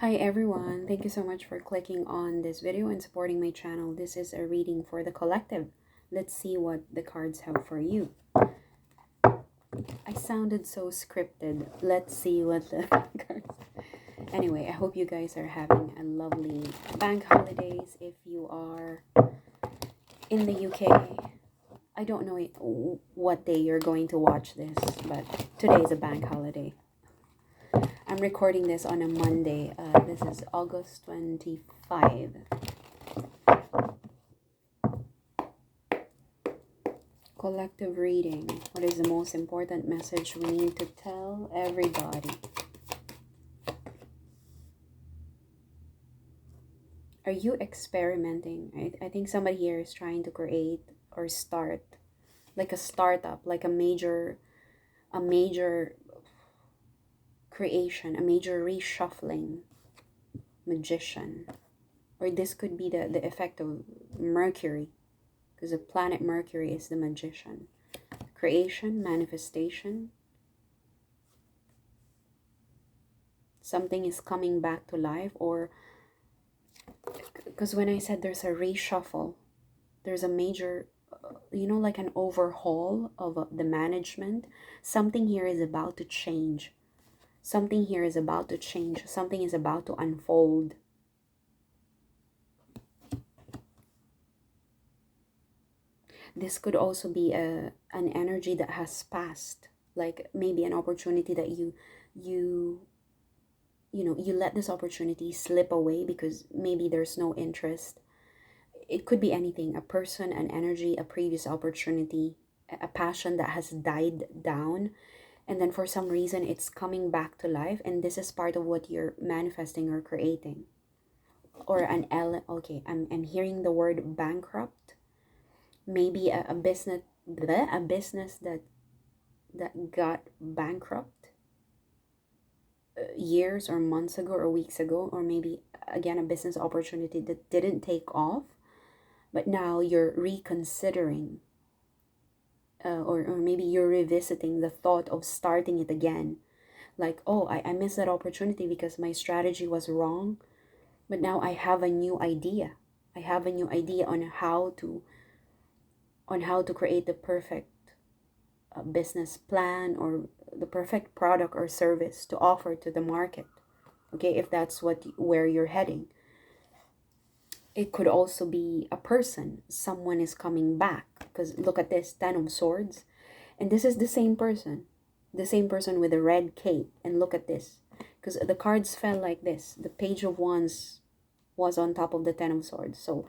Hi everyone, thank you so much for clicking on this video and supporting my channel. This is a reading for the collective. Let's see what the cards have for you. I sounded so scripted. Let's see what the cards. Anyway, I hope you guys are having a lovely bank holidays. If you are in the UK, I don't know what day you're going to watch this, but today is a bank holiday. I'm recording this on a Monday. This is August 25. Collective reading. What is the most important message we need to tell everybody? Are you experimenting? I think somebody here is trying to create or start like a startup, like a major creation, a major reshuffling. Magician. Or this could be the effect of Mercury, because the planet Mercury is the magician. Creation, manifestation. Something is coming back to life, or because when I said there's a reshuffle, there's a major, like an overhaul of the management. Something here is about to change. Something here is about to change. Something is about to unfold. This could also be an energy that has passed, like maybe an opportunity that you let this opportunity slip away because maybe there's no interest. It could be anything, a person, an energy, a previous opportunity, a passion that has died down, and then for some reason it's coming back to life, and this is part of what you're manifesting or creating. Or okay, I'm hearing the word bankrupt. Maybe a business that got bankrupt years or months ago or weeks ago, or maybe again a business opportunity that didn't take off, but now you're reconsidering, or maybe you're revisiting the thought of starting it again. Like, oh, I missed that opportunity because my strategy was wrong, but now I have a new idea. I have a new idea on how to create the perfect business plan or the perfect product or service to offer to the market. Okay, if that's where you're heading. It could also be a person. Someone is coming back, because look at this, Ten of Swords, and this is the same person with a red cape. And look at this, because the cards fell like this. The Page of Wands was on top of the Ten of Swords. So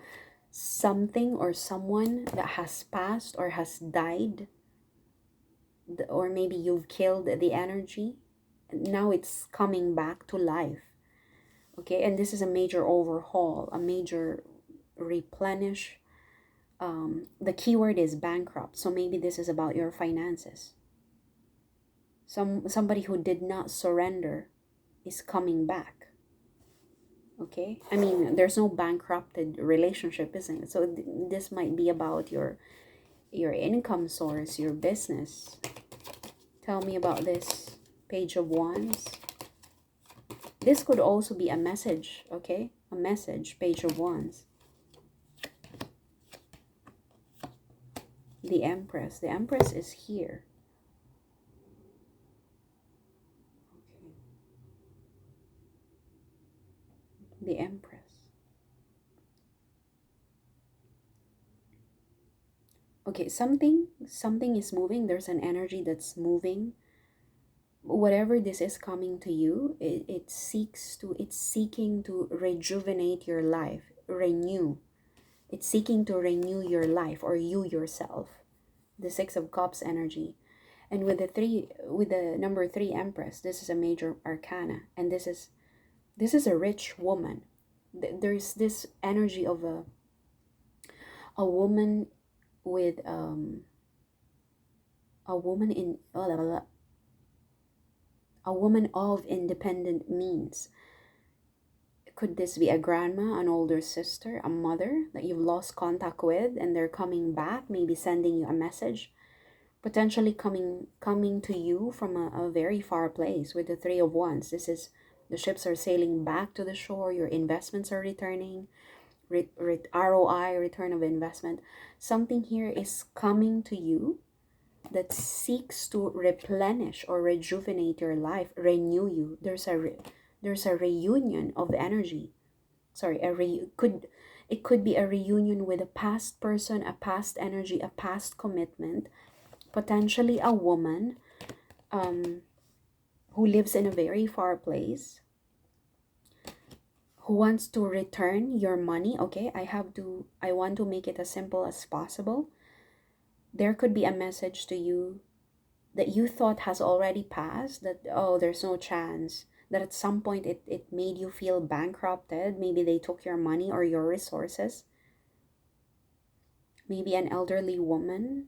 something or someone that has passed or has died, or maybe you've killed the energy, now it's coming back to life. Okay, and this is a major overhaul, a major replenish. The keyword is bankrupt, so maybe this is about your finances. Somebody who did not surrender is coming back. Okay, I mean, there's no bankrupted relationship, isn't it? So this might be about your income source, your business. Tell me about this Page of Wands. This could also be a message, okay? A message, Page of Wands. The Empress. The Empress is here. Okay. The Empress. Okay, something is moving. There's an energy that's moving. Whatever this is coming to you, it's seeking to rejuvenate your life, renew. It's seeking to renew your life, or you yourself. The Six of Cups energy. And with the number 3 Empress, this is a major arcana, and this is a rich woman. There's this energy of a woman with a woman in a woman of independent means. Could this be a grandma, an older sister, a mother that you've lost contact with, and they're coming back, maybe sending you a message, potentially coming to you from a very far place with the 3 of Wands. This The ships are sailing back to the shore. Your investments are returning. ROI, return of investment. Something here is coming to you that seeks to replenish or rejuvenate your life, renew you. There's a reunion of energy. Sorry, it could be a reunion with a past person, a past energy, a past commitment, potentially a woman um, who lives in a very far place, who wants to return your money. Okay, I want to make it as simple as possible. There could be a message to you that you thought has already passed, that, oh, there's no chance, that at some point it made you feel bankrupted. Maybe they took your money or your resources. Maybe an elderly woman,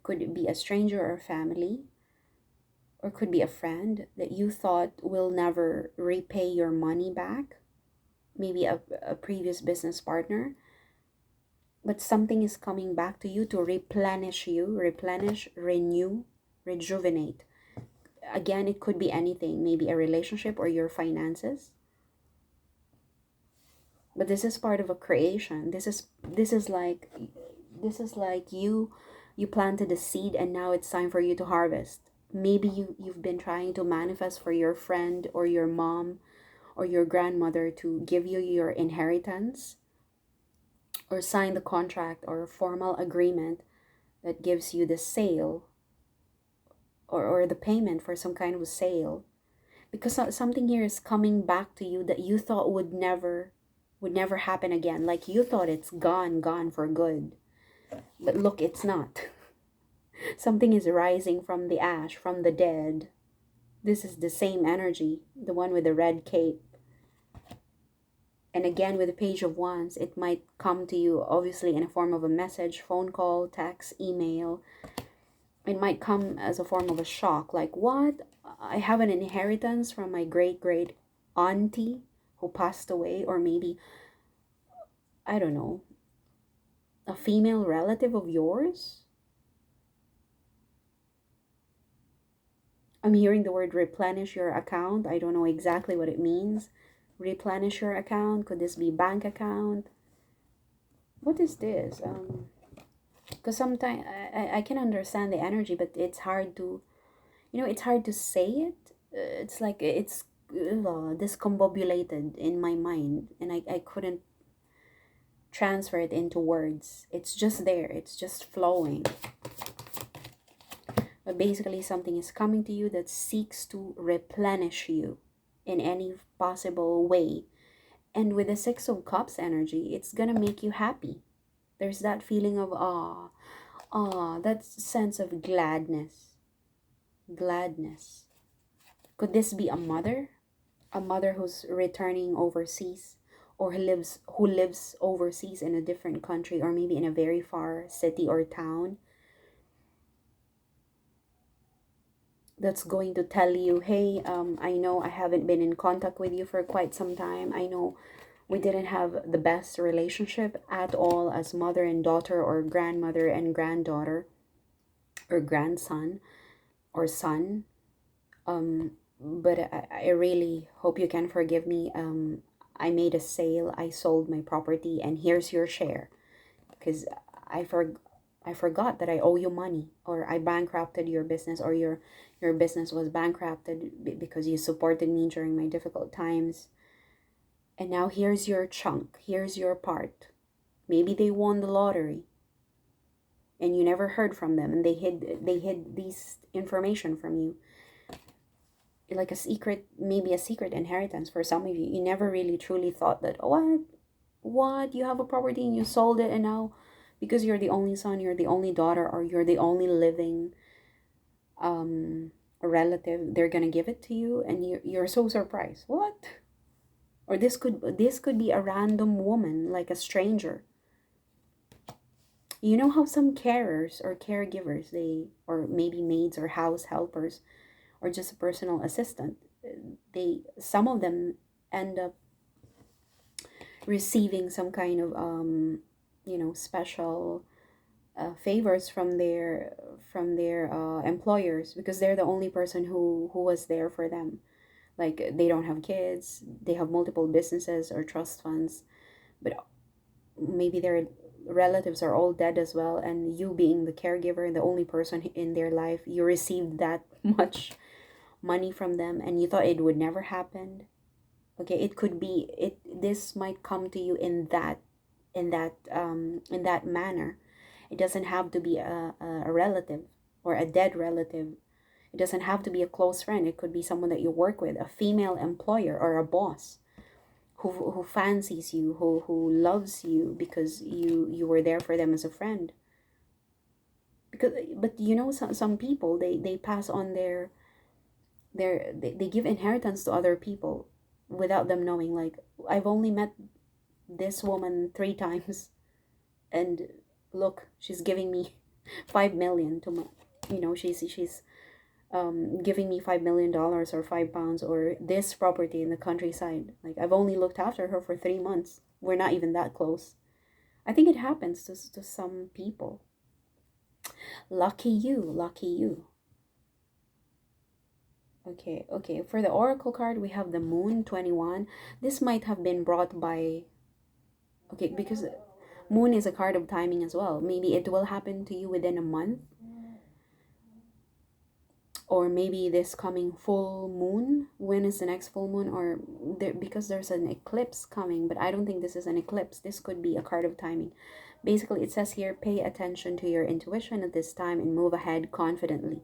could it be a stranger or family, or could be a friend that you thought will never repay your money back. Maybe a previous business partner, but something is coming back to you to replenish you, replenish, renew, rejuvenate. Again, it could be anything, maybe a relationship or your finances. But this is part of a creation. This is like you planted a seed and now it's time for you to harvest. Maybe you've been trying to manifest for your friend or your mom or your grandmother to give you your inheritance, or sign the contract or formal agreement that gives you the sale, or the payment for some kind of sale, because something here is coming back to you that you thought would never happen again. Like you thought it's gone for good, but look, it's not. Something is rising from the ash, from the dead. This is the same energy, the one with the red cape. And again, with the Page of Wands, it might come to you obviously in a form of a message, phone call, text, email. It might come as a form of a shock, like, what? I have an inheritance from my great auntie who passed away, or maybe, I don't know, a female relative of yours. I'm hearing the word replenish your account. I don't know exactly what it means. Replenish your account. Could this be bank account? What is this? Because sometimes I can understand the energy, but it's hard to, it's hard to say it. It's like it's discombobulated in my mind, and I couldn't transfer it into words. It's just there. It's just flowing. But basically, something is coming to you that seeks to replenish you in any possible way. And with the Six of Cups energy, it's gonna make you happy. There's that feeling of that sense of gladness. Gladness. Could this be a mother? A mother who's returning overseas, or who lives overseas in a different country, or maybe in a very far city or town, that's going to tell you, hey, I know I haven't been in contact with you for quite some time. I know we didn't have the best relationship at all as mother and daughter, or grandmother and granddaughter, or grandson or son. But I really hope you can forgive me. I made a sale, I sold my property, and here's your share. Because I for I forgot that I owe you money, or I bankrupted your business, or your business was bankrupted because you supported me during my difficult times. And now here's your chunk, here's your part. Maybe they won the lottery and you never heard from them, and they hid this information from you, like a secret, maybe a secret inheritance for some of you. You never really truly thought that, what, you have a property and you sold it, and now because you're the only son, you're the only daughter, or you're the only living relative, they're gonna give it to you, and you're so surprised. What? Or this could be a random woman, like a stranger. You know how some carers or caregivers, or maybe maids or house helpers, or just a personal assistant, some of them end up receiving some kind of special favors from their employers, because they're the only person who was there for them. Like they don't have kids, they have multiple businesses or trust funds, but maybe their relatives are all dead as well, and you being the caregiver and the only person in their life, you received that much money from them and you thought it would never happen. Okay, it could be it this might come to you in that manner. It doesn't have to be a relative or a dead relative. It doesn't have to be a close friend. It could be someone that you work with, a female employer or a boss who fancies you, who loves you because you were there for them as a friend. Because but you know, some people, they pass on they give inheritance to other people without them knowing. Like, I've only met this woman 3 times, and look, she's giving me 5 million to my, she's giving me $5 million or £5 or this property in the countryside. Like, I've only looked after her for 3 months. We're not even that close. I think it happens to some people. Lucky you, lucky you. Okay, okay. For the oracle card, we have the moon 21. This might have been brought by, okay, because moon is a card of timing as well. Maybe it will happen to you within a month, or maybe this coming full moon. When is the next full moon? Or there, because there's an eclipse coming, but I don't think this is an eclipse. This could be a card of timing. Basically, it says here, pay attention to your intuition at this time and move ahead confidently.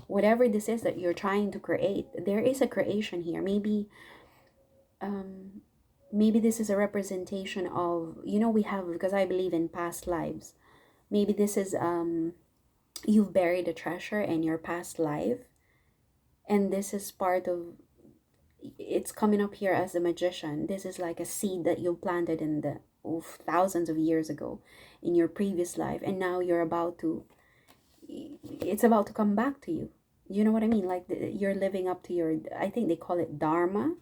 Whatever this is that you're trying to create, there is a creation here. Um maybe this is a representation of, we have, because I believe in past lives. Maybe this is you've buried a treasure in your past life, and this is part of, it's coming up here as a magician. This is like a seed that you planted in the thousands of years ago in your previous life, and now it's about to come back to you. You know what I mean? Like, you're living up to your, I think they call it dharma.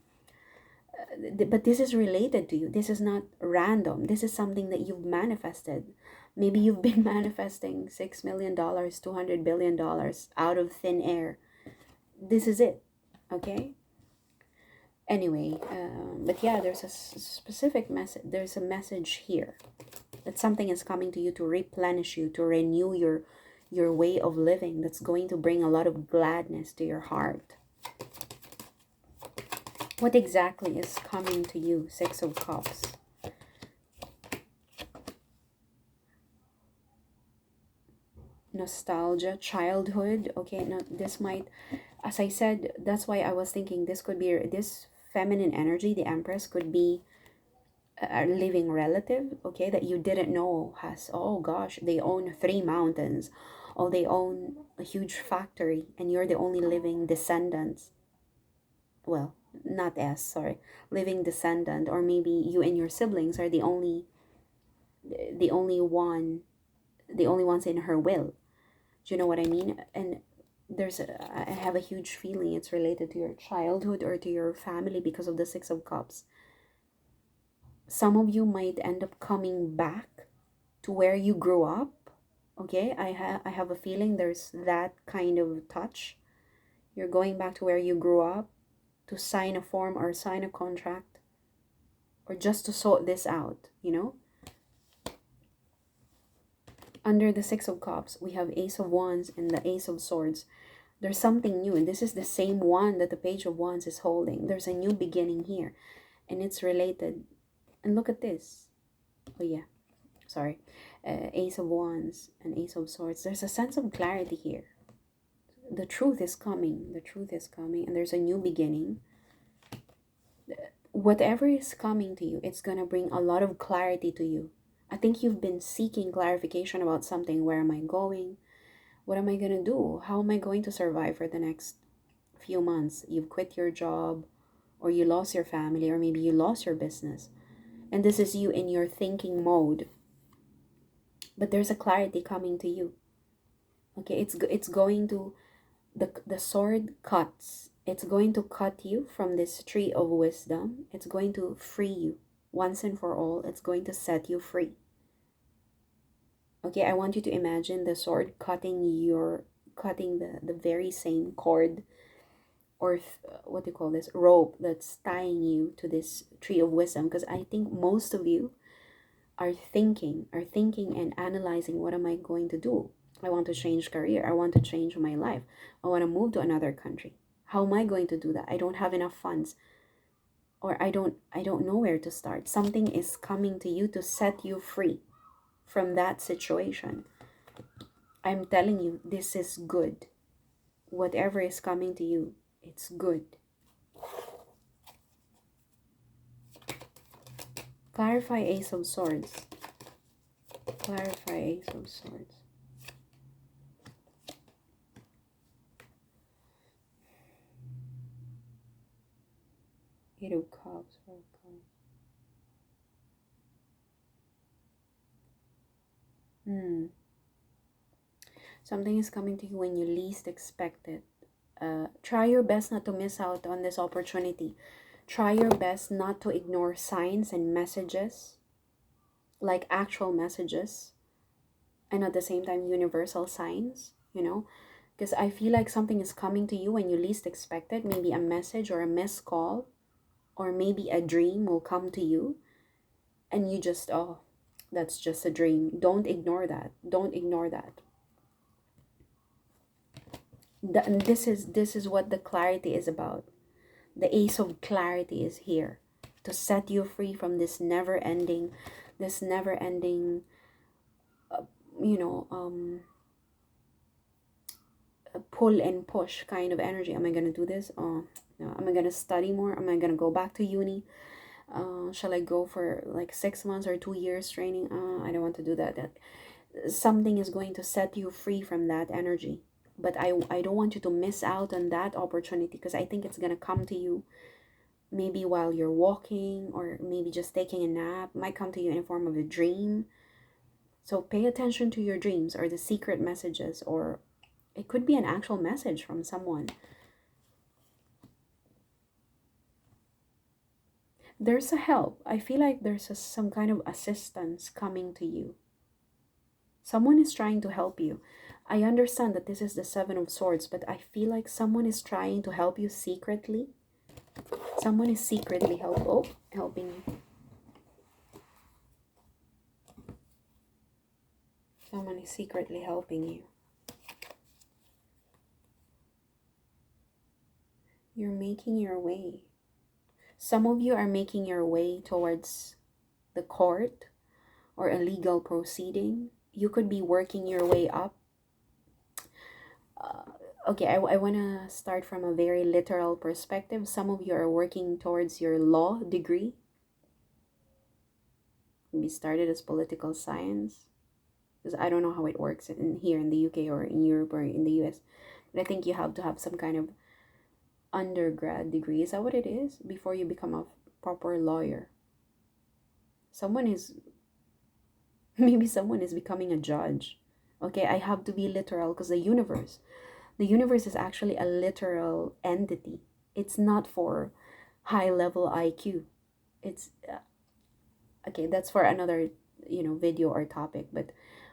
But this is related to you. This is not random. This is something that you've manifested. Maybe you've been manifesting $6 million, $200 billion out of thin air. This is it. Okay. Anyway, but yeah, there's a specific message. There's a message here that something is coming to you to replenish you, to renew your way of living. That's going to bring a lot of gladness to your heart. What exactly is coming to you? Six of Cups. Nostalgia, childhood. Okay, no, this might, as I said, that's why I was thinking this could be, this feminine energy, the Empress, could be a living relative, okay, that you didn't know has, oh gosh, they own 3 mountains, or they own a huge factory, and you're the only living descendants. Well, not as, sorry, living descendant, or maybe you and your siblings are the only one the only ones in her will. Do you know what I mean? And I have a huge feeling it's related to your childhood or to your family because of the Six of Cups. Some of you might end up coming back to where you grew up. Okay, I have a feeling there's that kind of touch. You're going back to where you grew up to sign a form or sign a contract, or just to sort this out, Under the Six of Cups, we have Ace of Wands and the Ace of Swords. There's something new, and this is the same one that the Page of Wands is holding. There's a new beginning here, and it's related. And look at this. Oh yeah, sorry. Ace of Wands and Ace of Swords. There's a sense of clarity here. The truth is coming. The truth is coming, and there's a new beginning. Whatever is coming to you, it's going to bring a lot of clarity to you. I think you've been seeking clarification about something. Where am I going? What am I going to do? How am I going to survive for the next few months? You've quit your job, or you lost your family, or maybe you lost your business. And this is you in your thinking mode. But there's a clarity coming to you. Okay, it's going to, the sword cuts. It's going to cut you from this tree of wisdom. It's going to free you. Once and for all, it's going to set you free. Okay, I want you to imagine the sword cutting the very same cord or what do you call this, rope that's tying you to this tree of wisdom. Because I think most of you are thinking and analyzing, what am I going to do? I want to change career, I want to change my life, I want to move to another country. How am I going to do that? I don't have enough funds, or I don't know where to start. Something is coming to you to set you free from that situation. I'm telling you, this is good. Whatever is coming to you, it's good. Clarify Ace of Swords. Clarify Ace of Swords. Eight of Cups. Something is coming to you when you least expect it. Try your best not to miss out on this opportunity. Try your best not to ignore signs and messages, like actual messages, and at the same time universal signs, because I feel like something is coming to you when you least expect it. Maybe a message or a missed call, or maybe a dream will come to you, and you just, oh, that's just a dream. Don't ignore that. Don't ignore that. And this is what the clarity is about. The Ace of Clarity is here to set you free from this never ending you know pull and push kind of energy. Am I gonna do this? Oh no. Am I gonna study more? Am I gonna go back to uni? Shall I go for like 6 months or 2 years training? I don't want to do that. Something is going to set you free from that energy, but I don't want you to miss out on that opportunity, because I think it's gonna come to you maybe while you're walking, or maybe just taking a nap. It might come to you in the form of a dream. So pay attention to your dreams, or the secret messages, or it could be an actual message from someone. There's a help. I feel like there's some kind of assistance coming to you. Someone is trying to help you. I understand that this is the Seven of Swords, but I feel like someone is trying to help you secretly. Someone is secretly helping you. Someone is secretly helping you. You're making your way. Some of you are making your way towards the court or a legal proceeding. You could be working your way up. Okay, I want to start from a very literal perspective. Some of you are working towards your law degree. We started as political science, because I don't know how it works here in the UK or in Europe or in the US. But I think you have to have some kind of undergrad degree. Is that what it is? Before you become a proper lawyer. Maybe someone is becoming a judge. Okay, I have to be literal, because the universe is actually a literal entity. It's not for high level IQ. It's okay, that's for another video or topic. But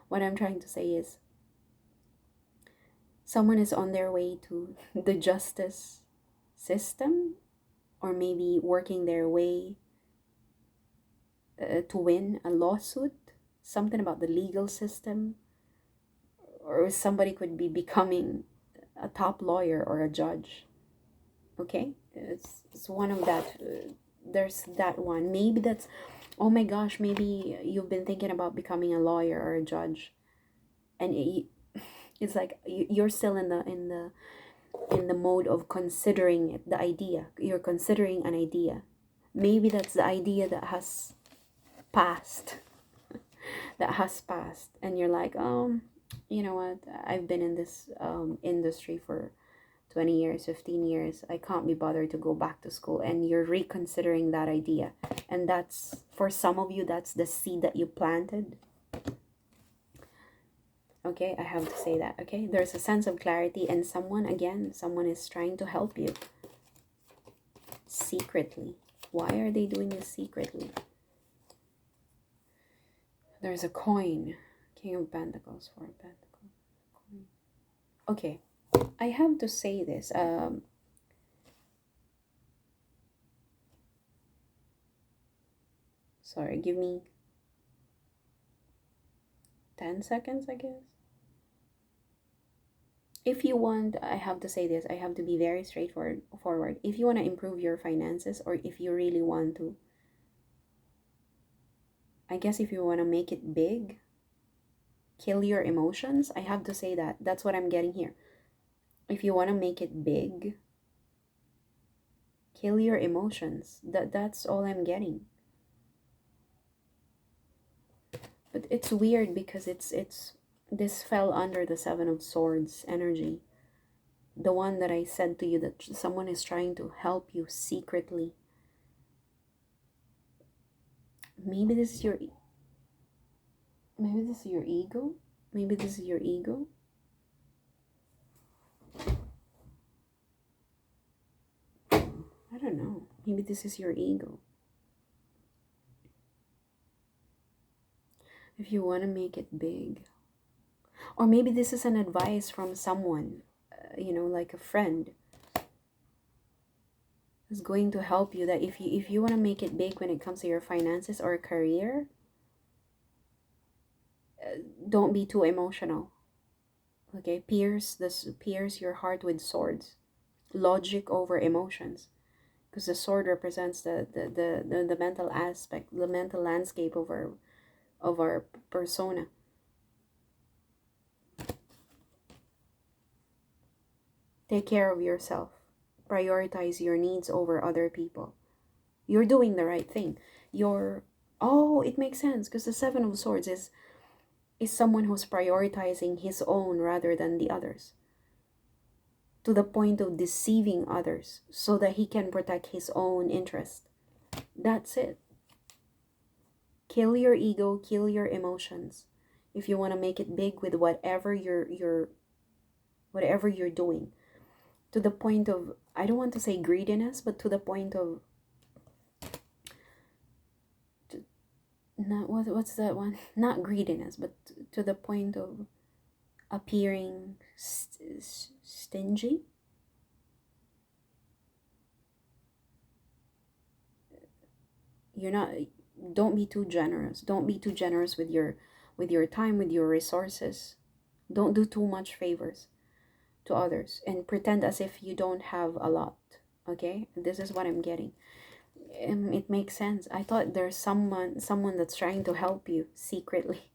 what I'm trying to say is, someone is on their way to the justice system, or maybe working their way to win a lawsuit, something about the legal system, or somebody could be becoming a top lawyer or a judge. Okay, it's one of that. There's that one. Maybe that's, oh my gosh, maybe you've been thinking about becoming a lawyer or a judge, and it's like you're still in the mode of considering it, the idea. You're considering an idea. Maybe that's the idea that has passed. And you're like, you know what, I've been in this industry for 20 years, 15 years. I can't be bothered to go back to school. And you're reconsidering that idea. And that's, for some of you, that's the seed that you planted. Okay, I have to say that. Okay, there's a sense of clarity, and someone is trying to help you secretly. Why are they doing this secretly? There's a coin. King of Pentacles, Four of Pentacles. Coin. Okay, I have to say this. Sorry, give me 10 seconds, I guess. If you want, I have to say this, I have to be very straightforward. If you want to improve your finances, or if you really want to, I guess if you want to make it big, kill your emotions. I have to say that. That's what I'm getting here. If you want to make it big, kill your emotions. That's all I'm getting. But it's weird because it's this fell under the Seven of Swords energy. The one that I said to you, that someone is trying to help you secretly. Maybe this is your ego. Maybe this is your ego. I don't know. Maybe this is your ego. If you want to make it big. Or maybe this is an advice from someone, like a friend who's going to help you, that if you want to make it big when it comes to your finances or career, don't be too emotional. Okay, pierce your heart with swords. Logic over emotions, because the sword represents the mental aspect, the mental landscape of our persona. Take care of yourself. Prioritize your needs over other people. You're doing the right thing. It makes sense, because the Seven of Swords is someone who's prioritizing his own rather than the others, to the point of deceiving others so that he can protect his own interest. That's it. Kill your ego, kill your emotions. If you want to make it big with whatever you're doing, to the point of, I don't want to say greediness, but to the point of, not what's that one? Not greediness, but to the point of appearing stingy. Don't be too generous. Don't be too generous with your time, with your resources. Don't do too much favors to others and pretend as if you don't have a lot. Okay, this is what I'm getting. It makes sense. I thought there's someone that's trying to help you secretly,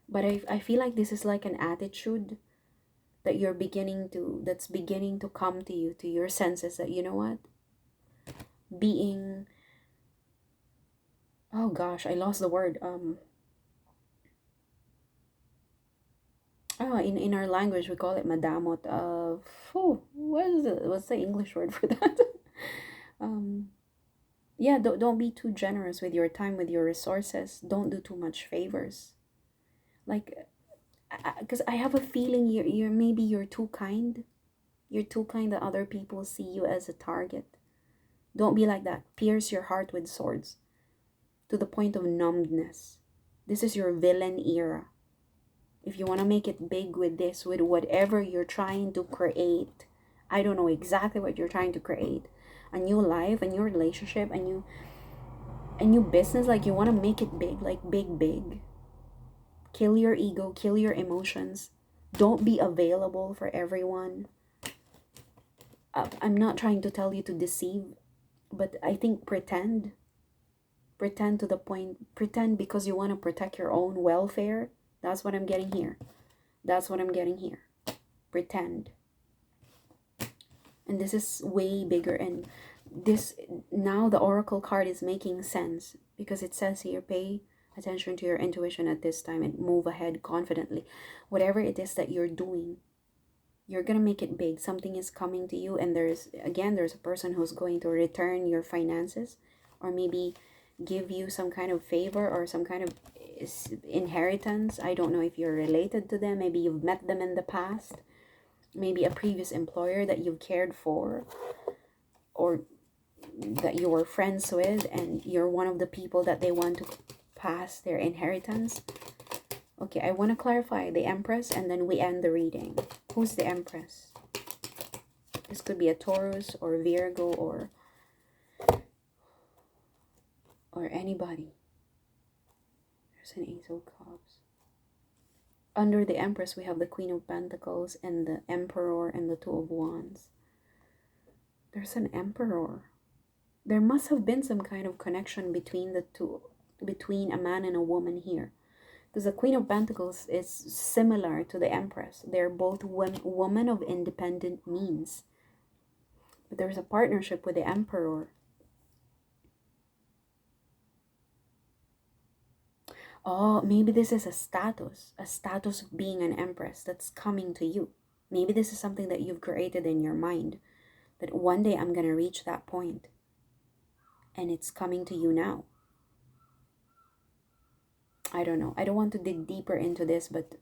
but I feel like this is like an attitude that that's beginning to come to you, to your senses, that you know what, being, oh gosh, I lost the word. In our language we call it madamot. What's the English word for that? Yeah, don't be too generous with your time, with your resources. Don't do too much favors. Like, because I have a feeling you're too kind. You're too kind that other people see you as a target. Don't be like that. Pierce your heart with swords, to the point of numbness. This is your villain era. If you want to make it big with this, with whatever you're trying to create, I don't know exactly what you're trying to create. A new life, a new relationship, a new business. Like, you want to make it big, like big. Kill your ego, kill your emotions. Don't be available for everyone. I'm not trying to tell you to deceive, but I think pretend to the point, pretend because you want to protect your own welfare. That's what I'm getting here. Pretend. And this is way bigger, and this, now the oracle card is making sense, because it says here, pay attention to your intuition at this time and move ahead confidently. Whatever it is that you're doing, you're gonna make it big. Something is coming to you, and there's a person who's going to return your finances, or maybe give you some kind of favor or some kind of inheritance. I don't know if you're related to them. Maybe you've met them in the past. Maybe a previous employer that you've cared for, or that you were friends with, and you're one of the people that they want to pass their inheritance. Okay, I want to clarify the Empress, and then we end the reading. Who's the Empress? This could be a Taurus or Virgo, or or anybody. There's an Ace of Cups. Under the Empress, we have the Queen of Pentacles and the Emperor and the Two of Wands. There's an Emperor. There must have been some kind of connection between the two, between a man and a woman here. Because the Queen of Pentacles is similar to the Empress. They're both women of independent means. But there's a partnership with the Emperor. Oh, maybe this is a status of being an Empress that's coming to you. Maybe this is something that you've created in your mind, that one day I'm going to reach that point. And it's coming to you now. I don't know. I don't want to dig deeper into this, but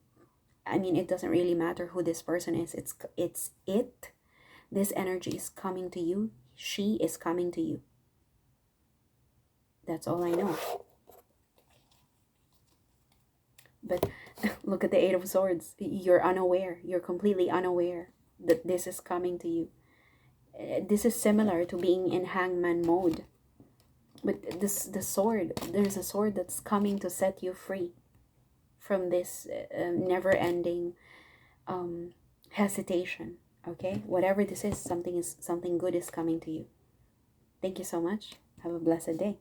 I mean, it doesn't really matter who this person is. It's it. This energy is coming to you. She is coming to you. That's all I know. But look at the Eight of Swords. You're unaware. You're completely unaware that this is coming to you. This is similar to being in hangman mode. But the sword, there's a sword that's coming to set you free from this never-ending hesitation. Okay, whatever this is, something good is coming to you. Thank you so much. Have a blessed day.